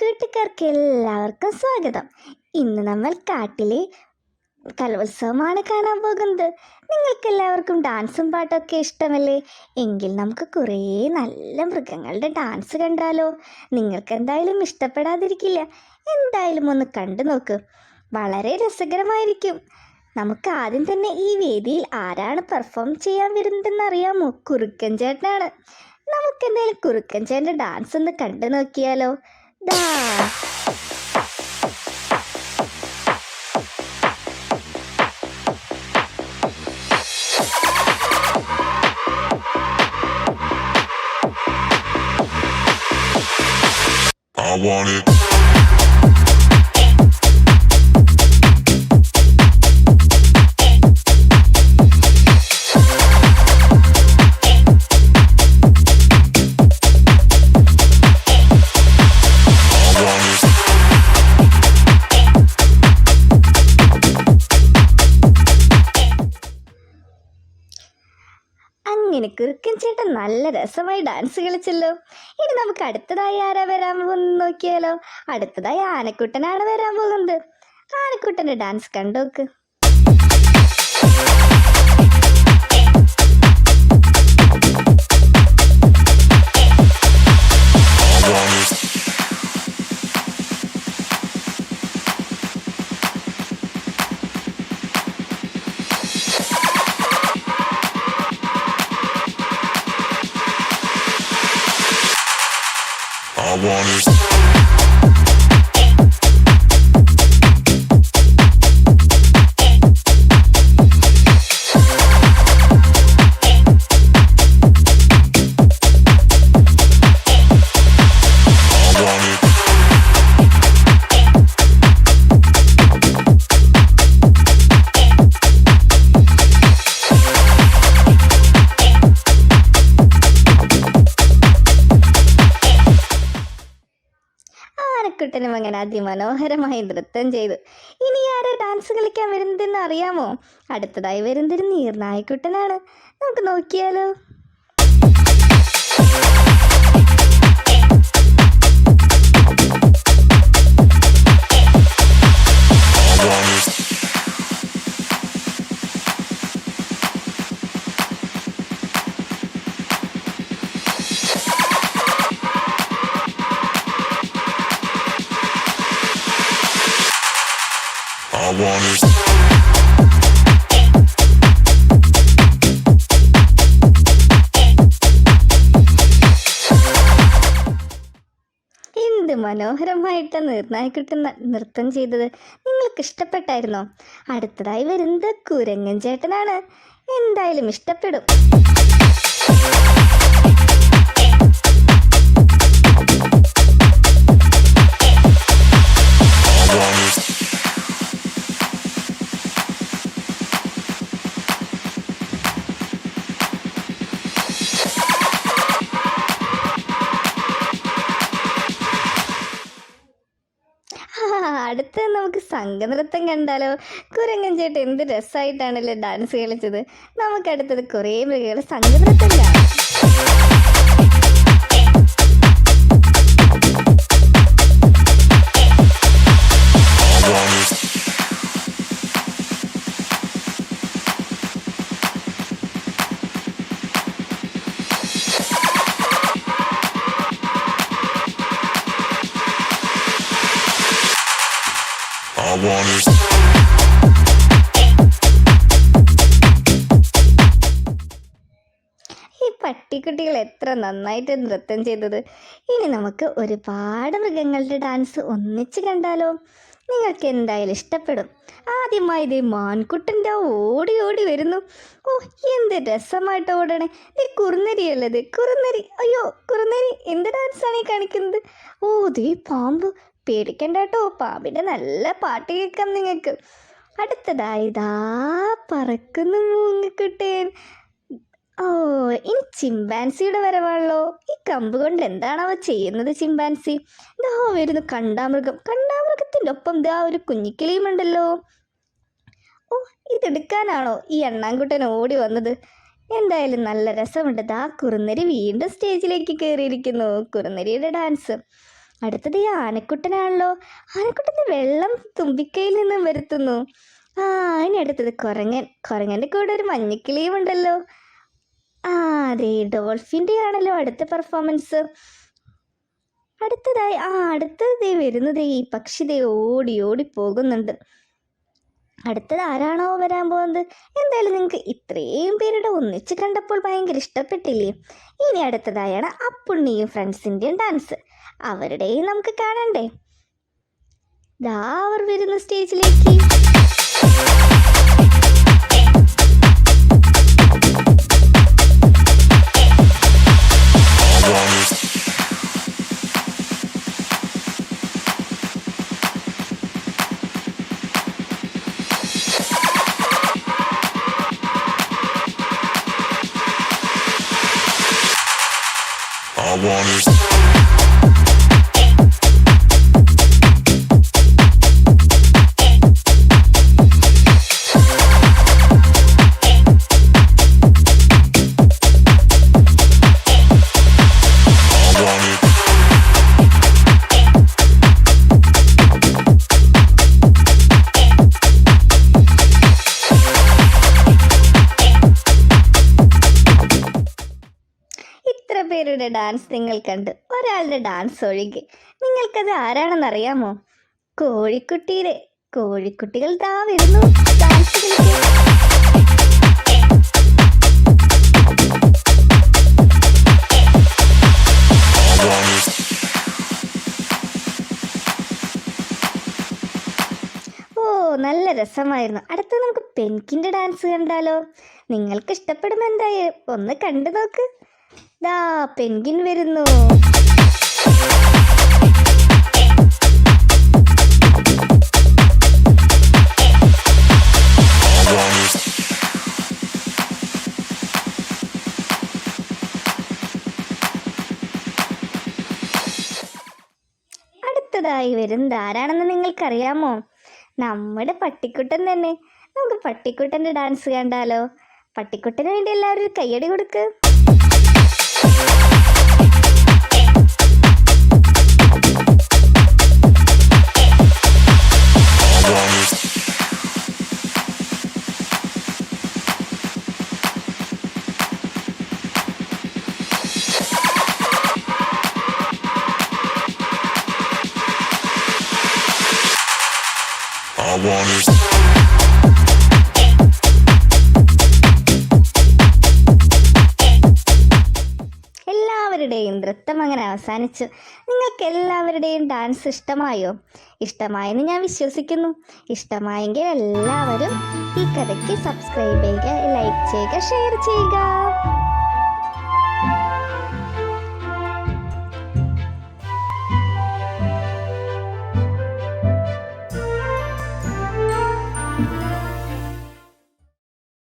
കൂട്ടുകാർക്ക് എല്ലാവർക്കും സ്വാഗതം. ഇന്ന് നമ്മൾ കാട്ടിലെ കലോത്സവമാണ് കാണാൻ പോകുന്നത്. നിങ്ങൾക്കെല്ലാവർക്കും ഡാൻസും പാട്ടൊക്കെ ഇഷ്ടമല്ലേ? എങ്കിൽ നമുക്ക് കുറേ നല്ല മൃഗങ്ങളുടെ ഡാൻസ് കണ്ടാലോ? നിങ്ങൾക്ക് എന്തായാലും ഇഷ്ടപ്പെടാതിരിക്കില്ല. എന്തായാലും ഒന്ന് കണ്ടു നോക്ക്, വളരെ രസകരമായിരിക്കും. നമുക്ക് ആദ്യം തന്നെ ഈ വേദിയിൽ ആരാണ് പെർഫോം ചെയ്യാൻ വരുന്നതെന്ന് അറിയാമോ? കുറുക്കൻ ചേട്ടനാണ്. നമുക്കെന്തായാലും കുറുക്കൻ ചേട്ടൻ്റെ ഡാൻസ് ഒന്ന് കണ്ടു നോക്കിയാലോ? ദാ I want it. അങ്ങനെ കുറുക്കൻ ചേട്ടൻ നല്ല രസമായി ഡാൻസ് കളിച്ചല്ലോ. ഇനി നമുക്ക് അടുത്തതായി ആരാ വരാൻ പോകുന്നത് നോക്കിയാലോ? അടുത്തതായി ആനക്കുട്ടനാണ് വരാൻ പോകുന്നത്. ആനക്കുട്ടൻ്റെ ഡാൻസ് കണ്ടോക്ക്. I want it. ആനക്കുട്ടനും അങ്ങനെ അതിമനോഹരമായി നൃത്തം ചെയ്തു. ഇനി ആരാ ഡാൻസ് കളിക്കാൻ വരുന്നതെന്ന് അറിയാമോ? അടുത്തതായി വരുന്നതൊരു നീർനായക്കുട്ടനാണ്. നമുക്ക് നോക്കിയാലോ? I want it. എന്ത് മനോഹരമായിട്ട് നീർനായക്കുട്ടൻ നൃത്തം ചെയ്തത് നിങ്ങൾക്ക് ഇഷ്ടപ്പെട്ടായിരുന്നോ? അടുത്തതായി വരുന്നത് കുരങ്ങൻ ചേട്ടനാണ്. എന്തായാലും ഇഷ്ടപ്പെടും. അടുത്ത് നമുക്ക് സംഘനൃത്തം കണ്ടാലോ? കുരങ്ങൻ ചേട്ടൻ എന്ത് രസമായിട്ടാണല്ലോ ഡാൻസ് കളിച്ചത്. നമുക്ക് അടുത്തത് കുറേ മൃഗങ്ങൾ സംഘനൃത്തം കാണാം. I want it. ഈ പട്ടിക്കുട്ടികൾ എത്ര നന്നായിട്ട് നൃത്തം ചെയ്തത്. ഇനി നമുക്ക് ഒരുപാട് മൃഗങ്ങളുടെ ഡാൻസ് ഒന്നിച്ച് കണ്ടാലോ? നിങ്ങൾക്ക് എന്തായാലും ഇഷ്ടപ്പെടും. ആദ്യമായി ഇതേ മാൻകുട്ടൻ്റെ ഓടി ഓടി വരുന്നു. ഓ, എന്ത് രസമായിട്ട് ഓടണേ! ഈ കുറുനരിയല്ലത്, കുറുനരി. അയ്യോ, കുറുനരി എന്ത് ഡാൻസാണ് ഈ കാണിക്കുന്നത്? ഓ, ദേ പാമ്പ്. പേടിക്കണ്ട കേട്ടോ, പാമ്പിൻ്റെ നല്ല പാട്ട് കേൾക്കാം നിങ്ങൾക്ക്. അടുത്തതായി ഇതാ പറക്കുന്നു മൂങ്ങക്കുട്ടൻ. ഓ, ഇനി ചിമ്പാൻസിയുടെ വരവാണല്ലോ. ഈ കമ്പ് കൊണ്ട് എന്താണവ ചെയ്യുന്നത് ചിമ്പാൻസി? ഇതാ വരുന്നു കണ്ടാമൃഗം. കണ്ടാമൃഗത്തിൻ്റെ ഒപ്പം ഇതാ ഒരു കുഞ്ഞിക്കിളിയുമുണ്ടല്ലോ. ഓ, ഇതെടുക്കാനാണോ ഈ അണ്ണാൻകുട്ടൻ ഓടി വന്നത്? എന്തായാലും നല്ല രസമുണ്ട്. ദാ കുറുനരി വീണ്ടും സ്റ്റേജിലേക്ക് കയറിയിരിക്കുന്നു. കുറുനരിയുടെ ഡാൻസ് അടുത്തത് ഈ ആനക്കുട്ടനാണല്ലോ. ആനക്കുട്ടൻ്റെ വെള്ളം തുമ്പിക്കൈയിൽ നിന്നും വരുത്തുന്നു. ഇനി അടുത്തത് കുരങ്ങൻ്റെ കൂടെ ഒരു മഞ്ഞക്കിളിയും ഉണ്ടല്ലോ. അതെ, ഡോൾഫിൻ്റെ ആണല്ലോ അടുത്ത പെർഫോമൻസ്. അടുത്തത് വരുന്നത് ഈ പക്ഷി ഓടി ഓടി പോകുന്നുണ്ട്. അടുത്തത് ആരാണോ വരാൻ പോകുന്നത്? എന്തായാലും നിങ്ങൾക്ക് ഇത്രയും പേരുടെ ഒന്നിച്ച് കണ്ടപ്പോൾ ഭയങ്കര ഇഷ്ടപ്പെട്ടില്ലേ? ഇനി അടുത്തതായാണ് അപ്പുണ്ണിയും ഫ്രണ്ട്സിൻ്റെയും ഡാൻസ്. അവരുടെയും നമുക്ക് കാണണ്ടേ? അവർ വരുന്ന സ്റ്റേജിലേക്ക്. പേരുടെ ഡാൻസ് നിങ്ങൾ കണ്ടു, ഒരാളുടെ ഡാൻസ് ഒഴികെ. നിങ്ങൾക്കത് ആരാണെന്നറിയാമോ? കോഴിക്കുട്ടികൾ വരുന്നു ഡാൻസ് കളിക്കാൻ. നല്ല രസമായിരുന്നു. അടുത്ത നമുക്ക് പെൻകിൻ്റെ ഡാൻസ് കണ്ടാലോ? നിങ്ങൾക്ക് ഇഷ്ടപ്പെടുന്ന എന്തായാലും ഒന്ന് കണ്ടു നോക്ക്. പെൻഗിൻ വരുന്നു. അടുത്തതായി വരുന്നത് ആരാണെന്ന് നിങ്ങൾക്കറിയാമോ? നമ്മുടെ പട്ടിക്കുട്ടൻ തന്നെ. നമുക്ക് പട്ടിക്കുട്ടൻ്റെ ഡാൻസ് കണ്ടാലോ? പട്ടിക്കുട്ടന് വേണ്ടി എല്ലാവരും ഒരു കയ്യടി കൊടുക്ക്. എല്ലാവരുടെയും നൃത്തം അങ്ങനെ അവസാനിച്ചു. നിങ്ങൾക്ക് എല്ലാവരുടെയും ഡാൻസ് ഇഷ്ടമായോ? ഇഷ്ടമായെന്ന് ഞാൻ വിശ്വസിക്കുന്നു. ഇഷ്ടമായെങ്കിൽ എല്ലാവരും ഈ കഥയ്ക്ക് സബ്സ്ക്രൈബ് ചെയ്യുക, ലൈക്ക് ചെയ്യുക, ഷെയർ ചെയ്യുക.